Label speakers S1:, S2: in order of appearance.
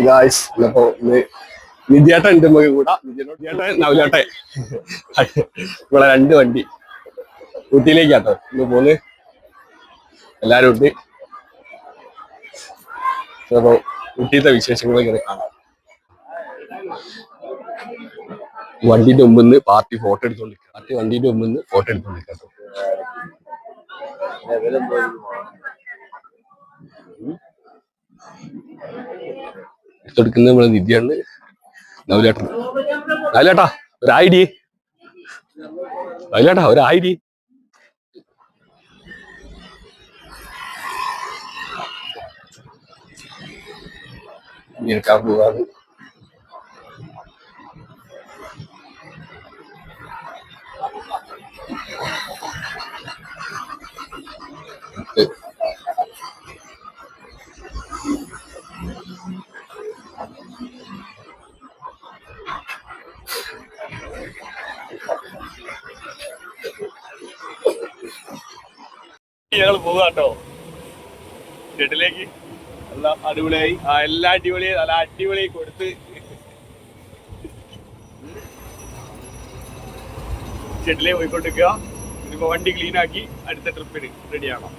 S1: Guys അപ്പോ നിധിയേട്ടൻ ഉണ്ട് നമുക്ക് കൂടാ നിധിയേട്ടൻ നവലേട്ടെ ഇവിടെ 2 വണ്ടി ഊട്ടിയിലേക്കാട്ടോ ഇന്ന് പോന്ന് എല്ലാരും ഉണ്ട്. അപ്പൊ ഊട്ടിയിലത്തെ വിശേഷങ്ങൾ ഇങ്ങനെ കാണാം. വണ്ടിന്റെ മുമ്പിൽ നിന്ന് പാർട്ടി ഫോട്ടോ എടുത്തോണ്ടിരിക്കുക. പാർട്ടി വണ്ടിന്റെ മുമ്പിൽ നിന്ന് ഫോട്ടോ എടുത്തോണ്ടിരിക്കാട്ടോ. എടുത്തെടുക്കുന്ന നമ്മളെ നിധിയാണ്. നവലേട്ടൻ നവലേട്ടാ ഒരായിടി നവലേട്ടാ ഒരായിടി എടുക്കാൻ പോവാറ്. ഞങ്ങൾ പോകാട്ടോ ഷെഡിലേക്ക്. എല്ലാം അടിപൊളിയായി. എല്ലാം അടിപൊളിയായി, നല്ല അടിപൊളിയായി കൊടുത്ത് ഷെഡിലേക്ക് പോയിക്കൊണ്ടിരിക്കുക. ഇതിപ്പോ വണ്ടി ക്ലീൻ ആക്കി അടുത്ത ട്രിപ്പിന് റെഡിയാണോ.